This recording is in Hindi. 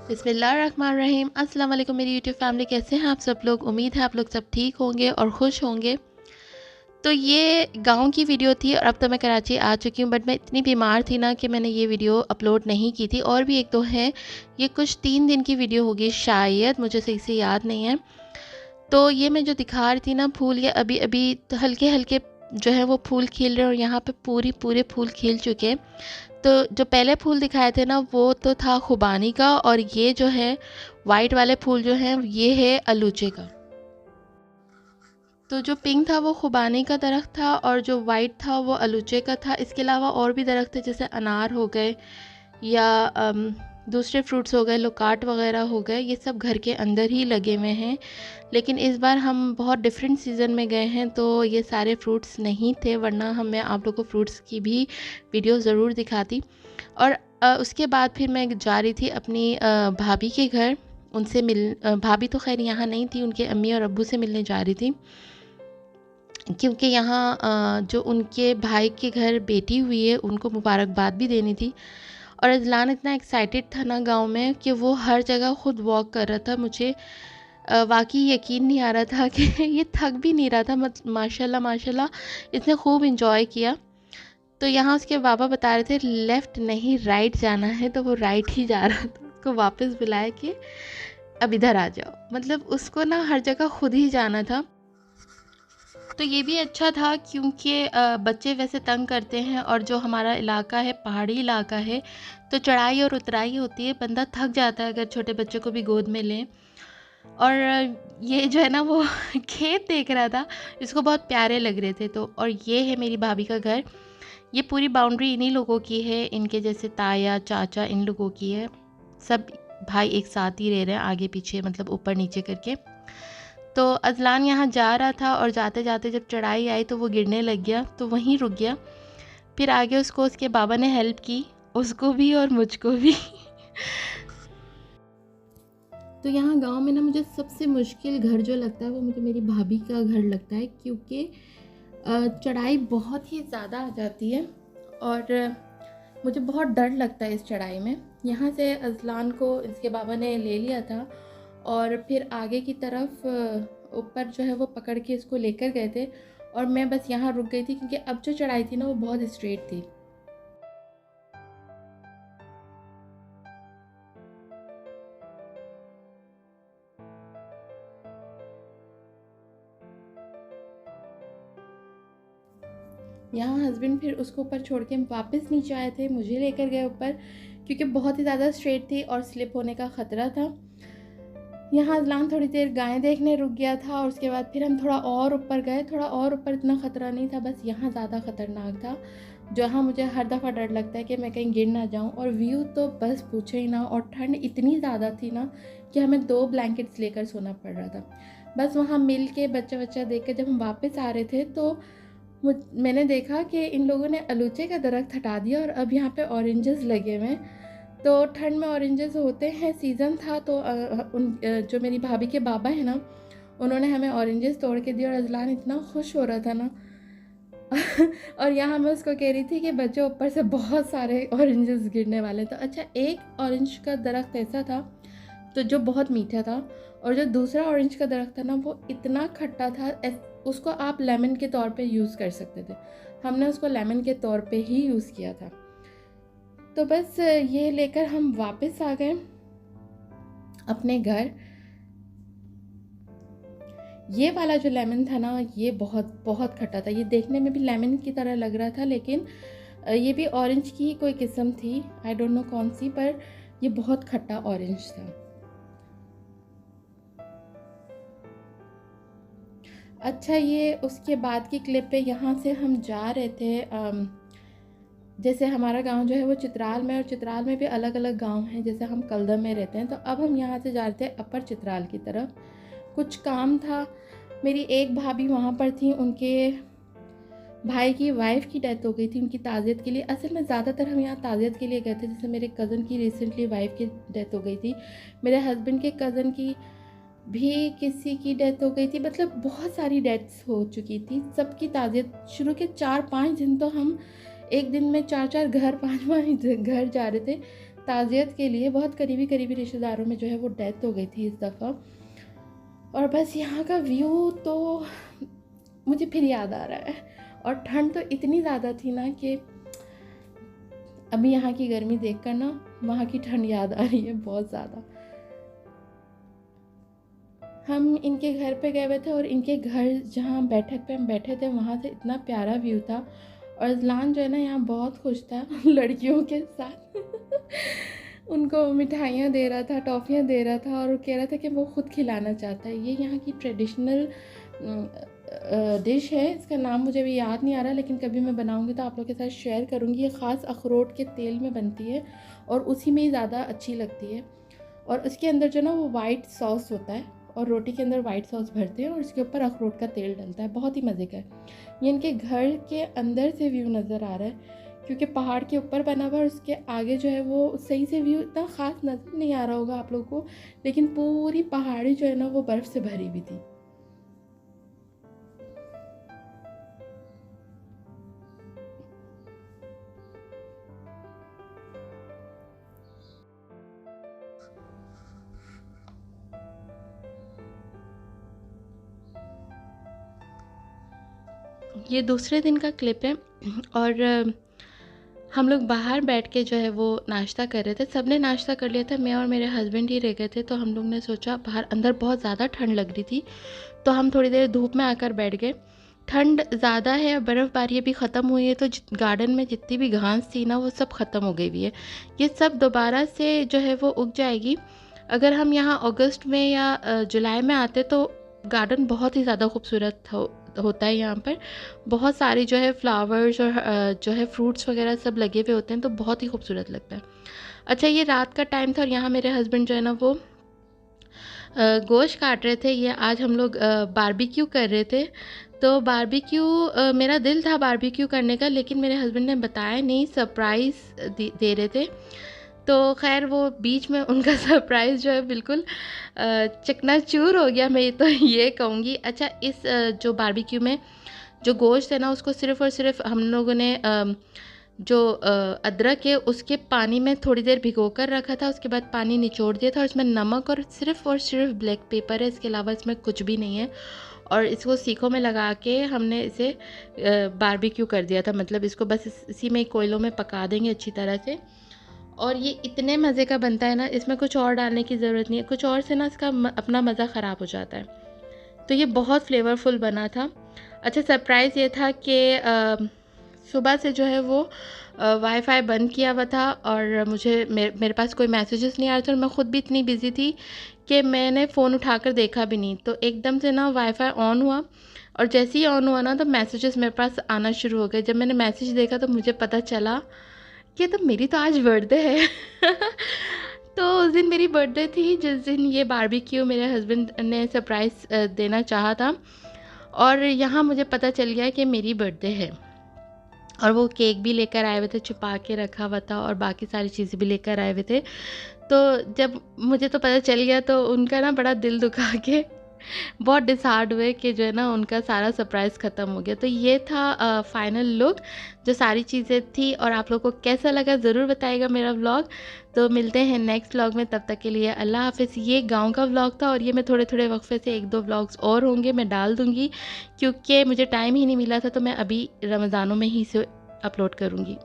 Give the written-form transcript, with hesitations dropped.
बिस्मिल्लाहिर्रहमानिर्रहीम। अस्सलाम वालेकुम मेरी यूट्यूब फैमिली, कैसे हैं आप सब लोग। उम्मीद है आप लोग सब ठीक होंगे और खुश होंगे। तो ये गांव की वीडियो थी और अब तो मैं कराची आ चुकी हूँ, बट मैं इतनी बीमार थी ना कि मैंने ये वीडियो अपलोड नहीं की थी। और भी एक दो है, ये कुछ 3 दिन की वीडियो होगी शायद, मुझे सही से याद नहीं है। तो ये मैं जो दिखा रही थी ना फूल, ये अभी अभी तो हल्के हल्के जो है वो फूल खिल रहे हैं और यहाँ पे पूरे फूल खिल चुके हैं। तो जो पहले फूल दिखाए थे ना वो तो था खुबानी का, और ये जो है वाइट वाले फूल जो हैं ये है अलूचे का। तो जो पिंक था वो खुबानी का दरख्त था और जो वाइट था वो अलूचे का था। इसके अलावा और भी दरख्त थे, जैसे अनार हो गए या दूसरे फ्रूट्स हो गए, लोकाट वगैरह हो गए, ये सब घर के अंदर ही लगे हुए हैं। लेकिन इस बार हम बहुत डिफरेंट सीज़न में गए हैं तो ये सारे फ्रूट्स नहीं थे, वरना हम मैं आप लोगों को फ्रूट्स की भी वीडियो ज़रूर दिखाती। और उसके बाद फिर मैं जा रही थी अपनी भाभी के घर, उनसे भाभी तो खैर यहाँ नहीं थी, उनके अम्मी और अब्बू से मिलने जा रही थी, क्योंकि यहाँ जो उनके भाई के घर बेटी हुई है उनको मुबारकबाद भी देनी थी। और अजलान इतना एक्साइटेड था ना गांव में कि वो हर जगह खुद वॉक कर रहा था। मुझे वाकई यकीन नहीं आ रहा था कि ये थक भी नहीं रहा था। माशाल्लाह माशाल्लाह इसने खूब इंजॉय किया। तो यहाँ उसके बाबा बता रहे थे लेफ़्ट नहीं राइट जाना है, तो वो राइट ही जा रहा था। उसको वापस बुलाया कि अब इधर आ जाओ, मतलब उसको ना हर जगह खुद ही जाना था। तो ये भी अच्छा था क्योंकि बच्चे वैसे तंग करते हैं और जो हमारा इलाका है पहाड़ी इलाका है, तो चढ़ाई और उतराई होती है, बंदा थक जाता है अगर छोटे बच्चे को भी गोद में लें। और ये जो है ना वो खेत देख रहा था, इसको बहुत प्यारे लग रहे थे। तो और ये है मेरी भाभी का घर। ये पूरी बाउंड्री इन्हीं लोगों की है, इनके जैसे ताया चाचा इन लोगों की है। सब भाई एक साथ ही रह रहे हैं, आगे पीछे मतलब ऊपर नीचे करके। तो अजलान यहाँ जा रहा था और जाते जाते जब चढ़ाई आई तो वो गिरने लग गया, तो वहीं रुक गया। फिर आगे उसको उसके बाबा ने हेल्प की, उसको भी और मुझको भी। तो यहाँ गांव में ना मुझे सबसे मुश्किल घर जो लगता है वो मुझे मेरी भाभी का घर लगता है, क्योंकि चढ़ाई बहुत ही ज़्यादा आ जाती है और मुझे बहुत डर लगता है इस चढ़ाई में। यहाँ से अजलान को इसके बाबा ने ले लिया था और फिर आगे की तरफ ऊपर जो है वो पकड़ के इसको लेकर गए थे, और मैं बस यहाँ रुक गई थी क्योंकि अब जो चढ़ाई थी ना वो बहुत स्ट्रेट थी। यहाँ हस्बैंड फिर उसको ऊपर छोड़ के वापस नीचे आए थे, मुझे लेकर गए ऊपर क्योंकि बहुत ही ज़्यादा स्ट्रेट थी और स्लिप होने का ख़तरा था। यहाँ अजलान थोड़ी देर गायें देखने रुक गया था और उसके बाद फिर हम थोड़ा और ऊपर गए। थोड़ा और ऊपर इतना ख़तरा नहीं था, बस यहाँ ज़्यादा ख़तरनाक था, जहाँ मुझे हर दफ़ा डर लगता है कि मैं कहीं गिर ना जाऊँ। और व्यू तो बस पूछो ही ना, और ठंड इतनी ज़्यादा थी ना कि हमें 2 ब्लैंकेट्स लेकर सोना पड़ रहा था। बस वहाँ मिल के बच्चा देख कर जब हम वापस आ रहे थे तो मैंने देखा कि इन लोगों ने अलूचे का दरख्त हटा दिया और अब यहाँ पे ऑरेंजेस लगे हुए हैं। तो ठंड में ऑरेंजेस होते हैं, सीज़न था, तो जो मेरी भाभी के बाबा हैं ना, उन्होंने हमें ऑरेंजेस तोड़ के दिए और अजलान इतना खुश हो रहा था ना। और यहाँ मैं उसको कह रही थी कि बच्चों ऊपर से बहुत सारे ऑरेंजेस गिरने वाले। तो अच्छा, एक ऑरेंज का दरख्त ऐसा था तो जो बहुत मीठा था, और जो दूसरा ऑरेंज का दरख्त था ना वो इतना खट्टा था, उसको आप लेमन के तौर पे यूज़ कर सकते थे। हमने उसको लेमन के तौर पे ही यूज़ किया था। तो बस ये लेकर हम वापस आ गए अपने घर। ये वाला जो लेमन था ना ये बहुत खट्टा था। ये देखने में भी लेमन की तरह लग रहा था, लेकिन ये भी ऑरेंज की ही कोई किस्म थी, आई डोंट नो कौन सी, पर ये बहुत खट्टा ऑरेंज था। अच्छा, ये उसके बाद की क्लिप है। यहाँ से हम जा रहे थे, जैसे हमारा गांव जो है वो चित्राल में, और चित्राल में भी अलग अलग गांव हैं, जैसे हम कलदम में रहते हैं। तो अब हम यहाँ से जा रहे थे अपर चित्राल की तरफ, कुछ काम था। मेरी एक भाभी वहाँ पर थी, उनके भाई की वाइफ की डेथ हो गई थी, उनकी ताज़ियत के लिए। असल में ज़्यादातर हम यहाँ ताज़ियत के लिए गए थे, जैसे मेरे कज़न की रिसेंटली वाइफ की डेथ हो गई थी, मेरे हस्बैंड के कज़न की भी किसी की डेथ हो गई थी, मतलब बहुत सारी डेथ्स हो चुकी थी। सबकी ताज़ियत शुरू के 4-5 दिन तो हम एक दिन में 4-4 घर 5-5 घर जा रहे थे ताज़ियत के लिए बहुत करीबी करीबी रिश्तेदारों में जो है वो डेथ हो गई थी इस दफ़ा। और बस यहाँ का व्यू तो मुझे फिर याद आ रहा है। और ठंड तो इतनी ज़्यादा थी ना कि अभी यहाँ की गर्मी देखकर ना वहाँ की ठंड याद आ रही है बहुत ज़्यादा। हम इनके घर पे गए हुए थे और इनके घर जहाँ बैठक पे हम बैठे थे वहाँ से इतना प्यारा व्यू था। और अज़लान जो है ना यहाँ बहुत खुश था लड़कियों के साथ उनको मिठाइयाँ दे रहा था, टॉफ़ियाँ दे रहा था और कह रहा था कि वो ख़ुद खिलाना चाहता है। ये यहाँ की ट्रेडिशनल डिश है, इसका नाम मुझे अभी याद नहीं आ रहा, लेकिन कभी मैं बनाऊँगी तो आप लोगों के साथ शेयर करूँगी। ये ख़ास अखरोट के तेल में बनती है और उसी में ही ज़्यादा अच्छी लगती है। और उसके अंदर जो ना वो वाइट सॉस होता है और रोटी के अंदर वाइट सॉस भरते हैं और उसके ऊपर अखरोट का तेल डलता है, बहुत ही मज़े का है। ये इनके घर के अंदर से व्यू नज़र आ रहा है क्योंकि पहाड़ के ऊपर बना हुआ है और उसके आगे जो है वो सही से व्यू इतना ख़ास नज़र नहीं आ रहा होगा आप लोगों को, लेकिन पूरी पहाड़ी जो है ना वो बर्फ़ से भरी हुई थी। ये दूसरे दिन का क्लिप है और हम लोग बाहर बैठ के जो है वो नाश्ता कर रहे थे। सबने नाश्ता कर लिया था, मैं और मेरे हस्बैंड ही रह गए थे। तो हम लोग ने सोचा, बाहर अंदर बहुत ज़्यादा ठंड लग रही थी तो हम थोड़ी देर धूप में आकर बैठ गए। ठंड ज़्यादा है, बर्फ़बारी अभी ख़त्म हुई है तो गार्डन में जितनी भी घास थी ना वो सब ख़त्म हो गई हुई है। ये सब दोबारा से जो है वो उग जाएगी। अगर हम यहाँ अगस्त में या जुलाई में आते तो गार्डन बहुत ही ज़्यादा खूबसूरत होता है। यहाँ पर बहुत सारी जो है फ्लावर्स और जो है फ्रूट्स वगैरह सब लगे हुए होते हैं तो बहुत ही खूबसूरत लगता है। अच्छा, ये रात का टाइम था और यहाँ मेरे हस्बैंड जो है ना वो गोश्त काट रहे थे। ये आज हम लोग बारबेक्यू कर रहे थे। तो बारबेक्यू मेरा दिल था बारबेक्यू करने का, लेकिन मेरे हस्बैंड ने बताया नहीं, सरप्राइज़ दे रहे थे। तो खैर वो बीच में उनका सरप्राइज़ जो है बिल्कुल चकनाचूर हो गया, मैं तो ये कहूँगी। अच्छा, इस जो बारबेक्यू में जो गोश्त है ना उसको सिर्फ़ और सिर्फ हम लोगों ने जो अदरक है उसके पानी में थोड़ी देर भिगो कर रखा था, उसके बाद पानी निचोड़ दिया था और इसमें नमक और सिर्फ ब्लैक पेपर है, इसके अलावा इसमें कुछ भी नहीं है। और इसको सीखों में लगा के हमने इसे बारबेक्यू कर दिया था, मतलब इसको बस इसी में कोयलों में पका देंगे अच्छी तरह से। और ये इतने मज़े का बनता है ना, इसमें कुछ और डालने की ज़रूरत नहीं है, कुछ और से ना इसका अपना मज़ा ख़राब हो जाता है। तो ये बहुत फ्लेवरफुल बना था। अच्छा, सरप्राइज़ ये था कि सुबह से जो है वो वाईफ़ाई बंद किया हुआ था और मेरे पास कोई मैसेजेस नहीं आ रहे थे और मैं ख़ुद भी इतनी बिज़ी थी कि मैंने फ़ोन उठाकर देखा भी नहीं। तो एकदम से ना वाईफ़ाई ऑन हुआ और जैसे ही ऑन हुआ ना तो मैसेजेस मेरे पास आना शुरू हो गए। जब मैंने मैसेज देखा तो मुझे पता चला कि तो मेरी तो आज बर्थडे है तो उस दिन मेरी बर्थडे थी जिस दिन ये बारबेक्यू मेरे हस्बैंड ने सरप्राइज़ देना चाहा था और यहाँ मुझे पता चल गया कि मेरी बर्थडे है। और वो केक भी लेकर आए हुए थे, छुपा के रखा हुआ था और बाकी सारी चीज़ें भी लेकर आए हुए थे। तो जब मुझे तो पता चल गया तो उनका ना बड़ा दिल दुखा के बहुत डिसहार्ट हुए कि जो है ना उनका सारा सरप्राइज़ ख़त्म हो गया। तो ये था फाइनल लुक, जो सारी चीज़ें थी। और आप लोगों को कैसा लगा ज़रूर बताइएगा मेरा व्लॉग। तो मिलते हैं नेक्स्ट व्लॉग में, तब तक के लिए अल्लाह हाफ़िज़। ये गांव का व्लॉग था और ये मैं थोड़े थोड़े वक्फे से 1-2 व्लॉग्स और होंगे मैं डाल दूँगी क्योंकि मुझे टाइम ही नहीं मिला था, तो मैं अभी रमज़ानों में ही से अपलोड करूँगी।